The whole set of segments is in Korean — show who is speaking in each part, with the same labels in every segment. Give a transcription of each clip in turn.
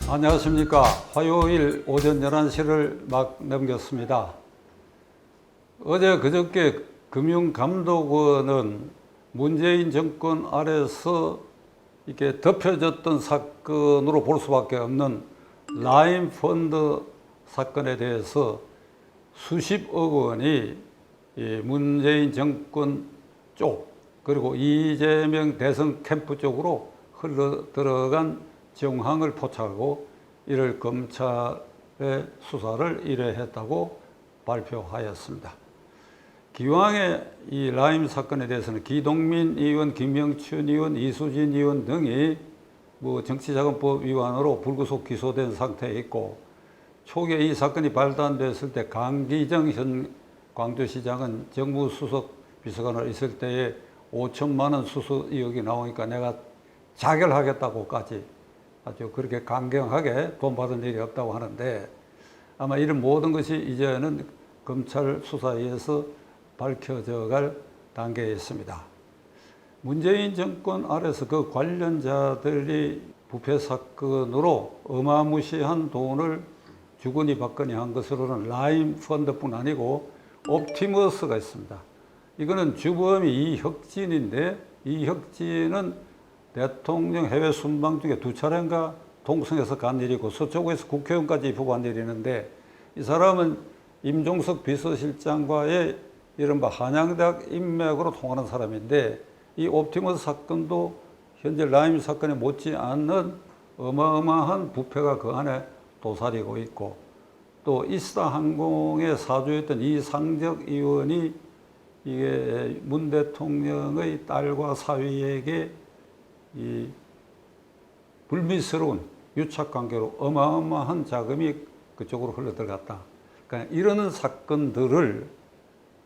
Speaker 1: 안녕하십니까. 화요일 오전 11시를 막 넘겼습니다. 어제 그저께 금융감독원은 문재인 정권 아래서 이렇게 덮여졌던 사건으로 볼 수밖에 없는 라임 펀드 사건에 대해서 수십억 원이 문재인 정권 쪽 그리고 이재명 대선 캠프 쪽으로 흘러 들어간 정황을 포착하고 이를 검찰의 수사를 의뢰했다고 발표하였습니다. 기왕에 이 라임 사건에 대해서는 기동민 의원, 김영춘 의원, 이수진 의원 등이 정치자금법 위반으로 불구속 기소된 상태에 있고, 초기에 이 사건이 발단됐을 때 강기정 현 광주시장은 정무수석 비서관을 있을 때에 5천만 원 수수 의혹이 나오니까 내가 자결하겠다고까지 아주 그렇게 강경하게 돈 받은 일이 없다고 하는데, 아마 이런 모든 것이 이제는 검찰 수사에 의해서 밝혀져 갈 단계에 있습니다. 문재인 정권 아래서 그 관련자들이 부패 사건으로 어마무시한 돈을 주거니 받거니 한 것으로는 라임 펀드뿐 아니고 옵티머스가 있습니다. 이거는 주범이 이혁진인데, 이혁진은 대통령 해외 순방 중에 2차례인가 동성에서 간 일이고 서초구에서 국회의원까지 입후보한 일이 있는데, 이 사람은 임종석 비서실장과의 이른바 한양대학 인맥으로 통하는 사람인데, 이 옵티머스 사건도 현재 라임 사건에 못지않는 어마어마한 부패가 그 안에 도사리고 있고, 또 이스타항공의 사주였던 이상적 의원이 이게 문 대통령의 딸과 사위에게 이 불미스러운 유착관계로 어마어마한 자금이 그쪽으로 흘러들어갔다. 그러니까 이러는 사건들을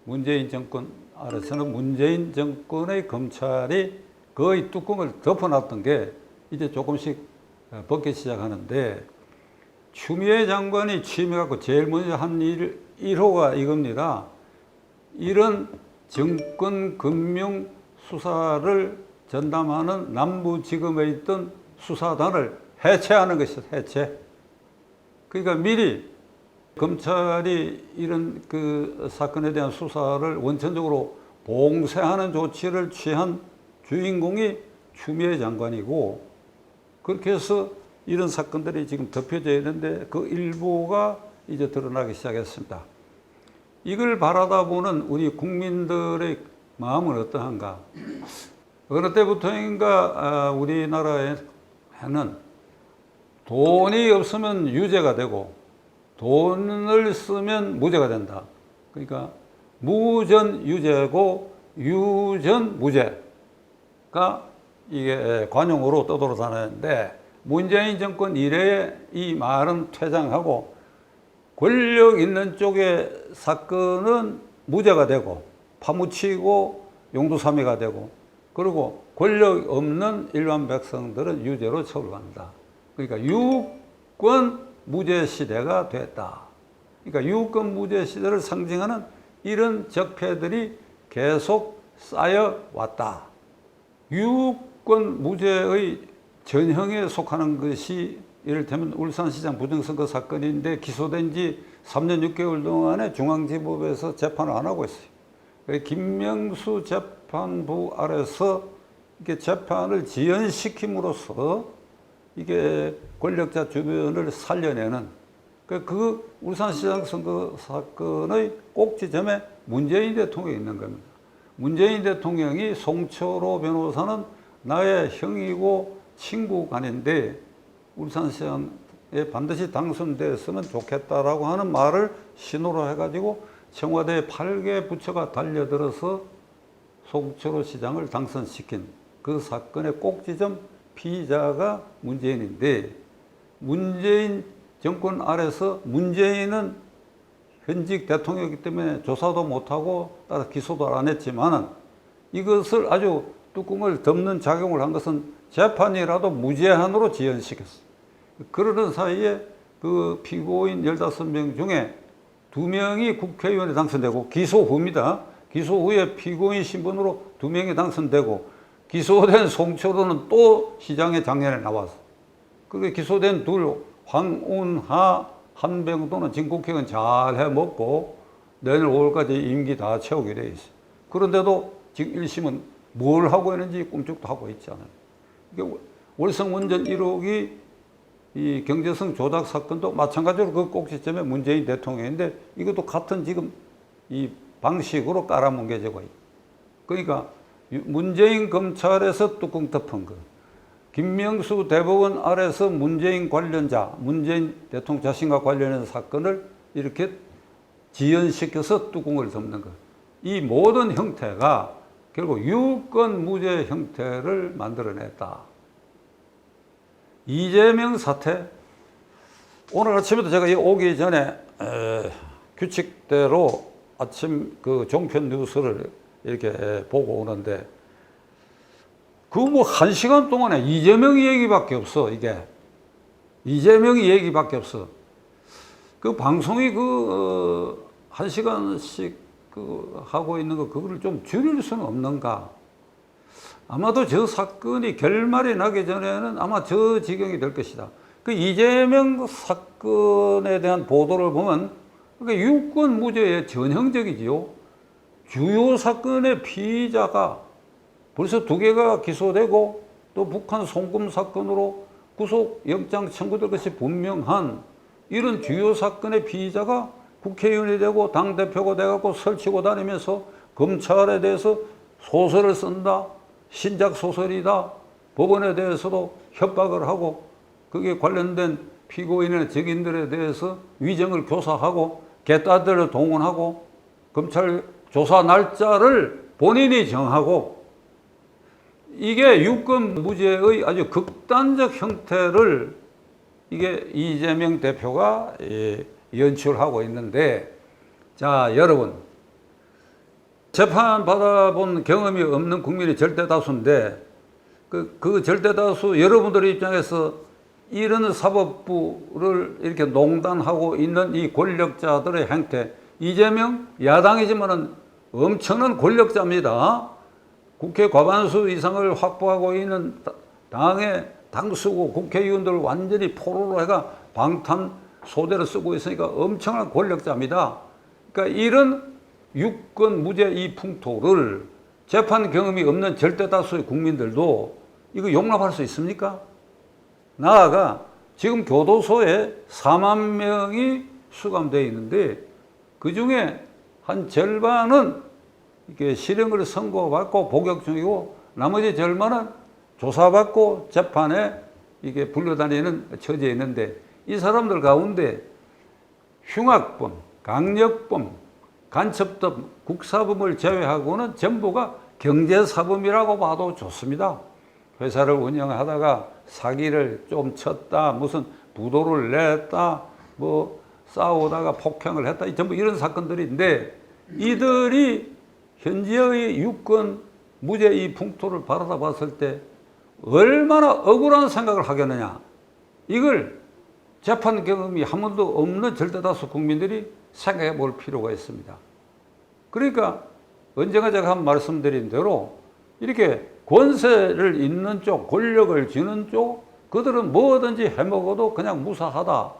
Speaker 1: 문재인 정권 아래서는 문재인 정권의 검찰이 거의 뚜껑을 덮어놨던 게 이제 조금씩 벗기 시작하는데, 추미애 장관이 취임해갖고 제일 먼저 한 일 1호가 이겁니다. 이런 정권 금융 수사를 전담하는 남부지검에 있던 수사단을 해체하는 것이죠. 해체. 그러니까 미리 검찰이 이런 그 사건에 대한 수사를 원천적으로 봉쇄하는 조치를 취한 주인공이 추미애 장관이고, 그렇게 해서 이런 사건들이 지금 덮여져 있는데 그 일부가 이제 드러나기 시작했습니다. 이걸 바라다 보는 우리 국민들의 마음은 어떠한가? 어느 때부터인가 우리나라에는 돈이 없으면 유죄가 되고 돈을 쓰면 무죄가 된다. 그러니까 무전 유죄고 유전 무죄가 이게 관용으로 떠돌아다니는데, 문재인 정권 이래에 이 말은 퇴장하고 권력 있는 쪽의 사건은 무죄가 되고 파묻히고 용두사미가 되고, 그리고 권력 없는 일반 백성들은 유죄로 처벌받는다. 그러니까 유권 무죄 시대가 됐다. 그러니까 유권 무죄 시대를 상징하는 이런 적폐들이 계속 쌓여왔다. 유권 무죄의 전형에 속하는 것이 이를테면 울산시장 부정선거 사건인데, 기소된 지 3년 6개월 동안에 중앙지법에서 재판을 안 하고 있어요. 김명수 재판부 아래서 이게 재판을 지연시킴으로써 이게 권력자 주변을 살려내는 그 울산시장 선거 사건의 꼭지점에 문재인 대통령이 있는 겁니다. 문재인 대통령이 송철호 변호사는 나의 형이고 친구 간인데 울산시장에 반드시 당선됐으면 좋겠다라고 하는 말을 신호로 해가지고 청와대에 8개 부처가 달려들어서 송철호 시장을 당선시킨 그 사건의 꼭지점 피의자가 문재인인데, 문재인 정권 아래서 문재인은 현직 대통령이기 때문에 조사도 못하고 따라 기소도 안 했지만, 이것을 아주 뚜껑을 덮는 작용을 한 것은 재판이라도 무제한으로 지연시켰어요. 그러는 사이에 그 피고인 15명 중에 2명이 국회의원에 당선되고, 기소 후입니다. 기소 후에 피고인 신분으로 2명이 당선되고, 기소된 송철호는 또 시장에 작년에 나와서, 그게 기소된 둘 황운하, 한병도는 지금 국회의원 잘 해먹고 내년 5월까지 임기 다 채우게 돼 있어요. 그런데도 지금 1심은 뭘 하고 있는지 꿈쩍도 하고 있지 않아요. 이게 월성 원전 1호기 이 경제성 조작 사건도 마찬가지로 그 꼭지점에 문재인 대통령인데 이것도 같은 지금 이 방식으로 깔아뭉개지고 있고. 그러니까 문재인 검찰에서 뚜껑 덮은 거, 김명수 대법원 아래서 문재인 관련자, 문재인 대통령 자신과 관련된 사건을 이렇게 지연시켜서 뚜껑을 덮는 것. 이 모든 형태가 결국 유권 무죄 형태를 만들어냈다. 이재명 사태, 오늘 아침에도 제가 오기 전에 규칙대로 아침 그 종편 뉴스를 이렇게 보고 오는데 그 뭐 1시간 동안에 이재명 얘기밖에 없어. 이게 이재명 얘기밖에 없어. 그 방송이 그 1시간씩 그 하고 있는 거 그거를 좀 줄일 수는 없는가? 아마도 저 사건이 결말이 나기 전에는 아마 저 지경이 될 것이다. 그 이재명 사건에 대한 보도를 보면 그러니까 유권 무죄의 전형적이지요. 주요 사건의 피의자가 벌써 2개가 기소되고 또 북한 송금 사건으로 구속영장 청구될 것이 분명한 이런 주요 사건의 피의자가 국회의원이 되고 당대표가 돼갖고 설치고 다니면서 검찰에 대해서 소설을 쓴다. 신작 소설이다. 법원에 대해서도 협박을 하고 거기에 관련된 피고인이나 증인들에 대해서 위정을 교사하고 개딸들을 동원하고 검찰 조사 날짜를 본인이 정하고 이게 유권 무죄의 아주 극단적 형태를 이게 이재명 대표가 연출하고 있는데, 자, 여러분, 재판 받아본 경험이 없는 국민이 절대다수인데 그 절대다수 여러분들의 입장에서 이런 사법부를 이렇게 농단하고 있는 이 권력자들의 행태, 이재명 야당이지만은 엄청난 권력자입니다. 국회 과반수 이상을 확보하고 있는 당의 당수고 국회의원들을 완전히 포로로 해가 방탄 소대를 쓰고 있으니까 엄청난 권력자입니다. 그러니까 이런 유권 무죄 이 풍토를 재판 경험이 없는 절대다수의 국민들도 이거 용납할 수 있습니까? 나아가 지금 교도소에 4만 명이 수감되어 있는데 그 중에 한 절반은 이렇게 실형을 선고받고 복역 중이고 나머지 절반은 조사받고 재판에 이게 불려다니는 처지에 있는데 이 사람들 가운데 흉악범, 강력범, 간첩범, 국사범을 제외하고는 전부가 경제사범이라고 봐도 좋습니다. 회사를 운영하다가 사기를 좀 쳤다, 무슨 부도를 냈다, 뭐 싸우다가 폭행을 했다, 전부 이런 사건들인데 이들이 현재의 유권 무죄 이 풍토를 바라다 봤을 때 얼마나 억울한 생각을 하겠느냐. 이걸 재판 경험이 한 번도 없는 절대다수 국민들이 생각해 볼 필요가 있습니다. 그러니까 언젠가 제가 한 말씀드린 대로 이렇게 권세를 잇는 쪽, 권력을 쥐는 쪽, 그들은 뭐든지 해먹어도 그냥 무사하다.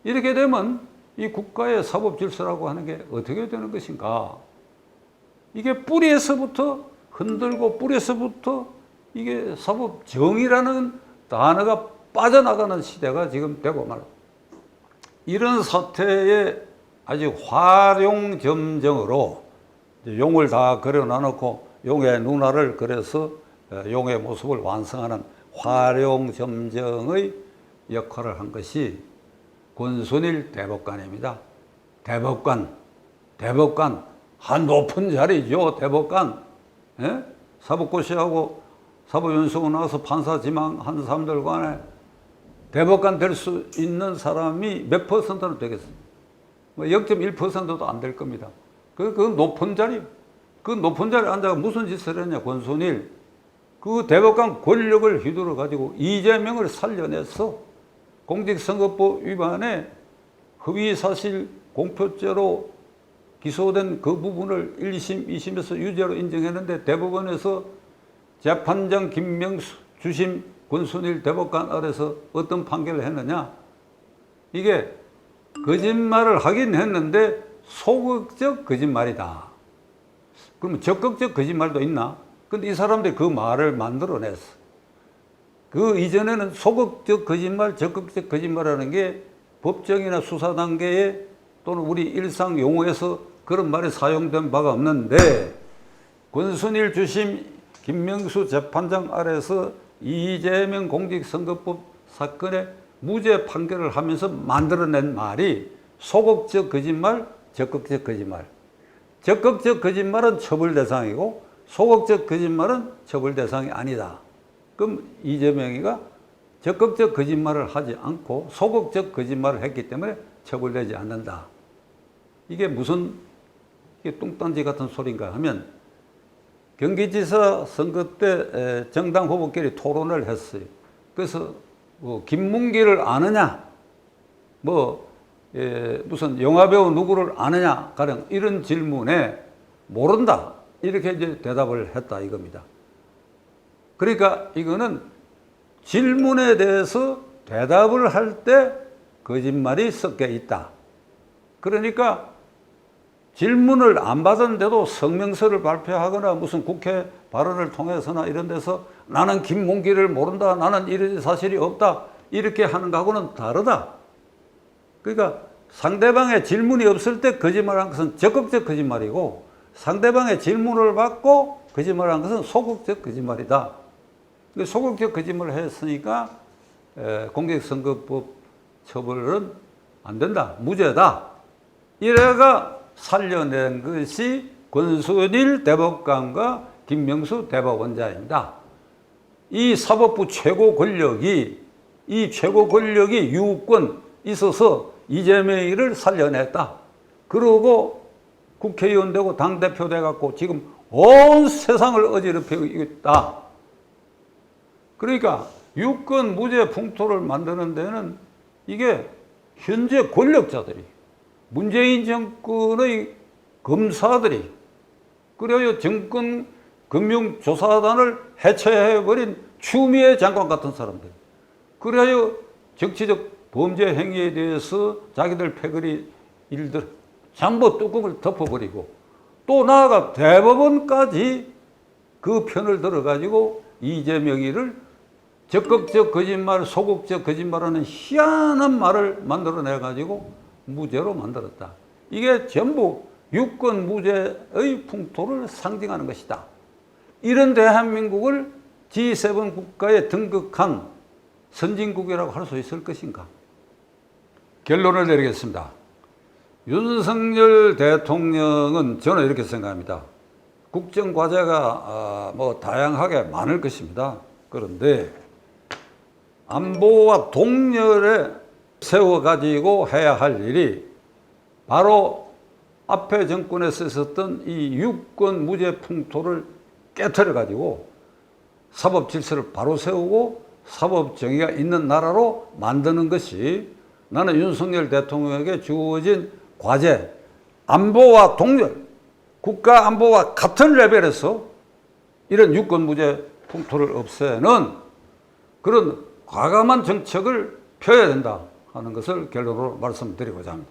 Speaker 1: 이렇게 되면 이 국가의 사법 질서라고 하는 게 어떻게 되는 것인가. 이게 뿌리에서부터 흔들고 뿌리에서부터 이게 사법 정의라는 단어가 빠져나가는 시대가 지금 되고 말입니다. 이런 사태의 아주 활용점정으로 용을 다 그려놔놓고 용의 누나를 그래서 용의 모습을 완성하는 활용점정의 역할을 한 것이 권순일 대법관입니다. 대법관 한 높은 자리죠. 대법관. 예? 사법고시하고 사법연수원 나와서 판사 지망한 사람들 간에 대법관 될 수 있는 사람이 몇 퍼센트는 되겠습니까? 뭐 0.1%도 안 될 겁니다. 그 높은 자리, 그 높은 자리에 앉아서 무슨 짓을 했냐, 권순일. 그 대법관 권력을 휘두르 가지고 이재명을 살려내서 공직선거법 위반에 허위사실 공표죄로 기소된 그 부분을 1심, 2심에서 유죄로 인정했는데 대법원에서 재판장 김명수, 주심 권순일 대법관 아래서 어떤 판결을 했느냐? 이게 거짓말을 하긴 했는데 소극적 거짓말이다. 그러면 적극적 거짓말도 있나? 근데 이 사람들이 그 말을 만들어냈어. 그 이전에는 소극적 거짓말, 적극적 거짓말이라는 게 법정이나 수사 단계에 또는 우리 일상 용어에서 그런 말이 사용된 바가 없는데, 권순일 주심 김명수 재판장 아래서 이재명 공직선거법 사건에 무죄 판결을 하면서 만들어낸 말이 소극적 거짓말, 적극적 거짓말. 적극적 거짓말은 처벌 대상이고 소극적 거짓말은 처벌 대상이 아니다. 그럼 이재명이가 적극적 거짓말을 하지 않고 소극적 거짓말을 했기 때문에 처벌되지 않는다. 이게 무슨 이게 뚱딴지 같은 소리인가 하면, 경기지사 선거 때 정당 후보끼리 토론을 했어요. 그래서 뭐 김문기를 아느냐, 무슨 영화배우 누구를 아느냐, 가령 이런 질문에 모른다, 이렇게 이제 대답을 했다 이겁니다. 그러니까 이거는 질문에 대해서 대답을 할 때 거짓말이 섞여 있다. 그러니까 질문을 안 받았는데도 성명서를 발표하거나 무슨 국회 발언을 통해서나 이런 데서 나는 김문기를 모른다, 나는 이런 사실이 없다, 이렇게 하는 거하고는 다르다. 그러니까 상대방의 질문이 없을 때 거짓말한 것은 적극적 거짓말이고, 상대방의 질문을 받고 거짓말한 것은 소극적 거짓말이다. 소극적 거짓말을 했으니까 공직선거법 처벌은 안 된다, 무죄다. 이래가 살려낸 것이 권순일 대법관과 김명수 대법원장입니다. 이 사법부 최고 권력이 유권 있어서 이재명이를 살려냈다. 그러고 국회의원 되고 당대표 돼갖고 지금 온 세상을 어지럽히고 있다. 그러니까 유권 무죄 풍토를 만드는 데는 이게 현재 권력자들이, 문재인 정권의 검사들이, 그래요 정권 금융조사단을 해체해버린 추미애 장관 같은 사람들, 그래요 정치적 범죄 행위에 대해서 자기들 패거리 일들 전부 뚜껑을 덮어버리고, 또 나아가 대법원까지 그 편을 들어가지고 이재명이를 적극적 거짓말, 소극적 거짓말하는 희한한 말을 만들어내가지고 무죄로 만들었다. 이게 전부 유권 무죄의 풍토를 상징하는 것이다. 이런 대한민국을 G7 국가에 등극한 선진국이라고 할 수 있을 것인가? 결론을 내리겠습니다. 윤석열 대통령은 저는 이렇게 생각합니다. 국정과제가 다양하게 많을 것입니다. 그런데 안보와 동렬에 세워가지고 해야 할 일이 바로 앞에 정권에서 있었던 이 유권 무죄 풍토를 깨트려가지고 사법 질서를 바로 세우고 사법 정의가 있는 나라로 만드는 것이 나는 윤석열 대통령에게 주어진 과제, 안보와 동렬, 국가 안보와 같은 레벨에서 이런 유권 무죄 풍토를 없애는 그런 과감한 정책을 펴야 된다 하는 것을 결론으로 말씀드리고자 합니다.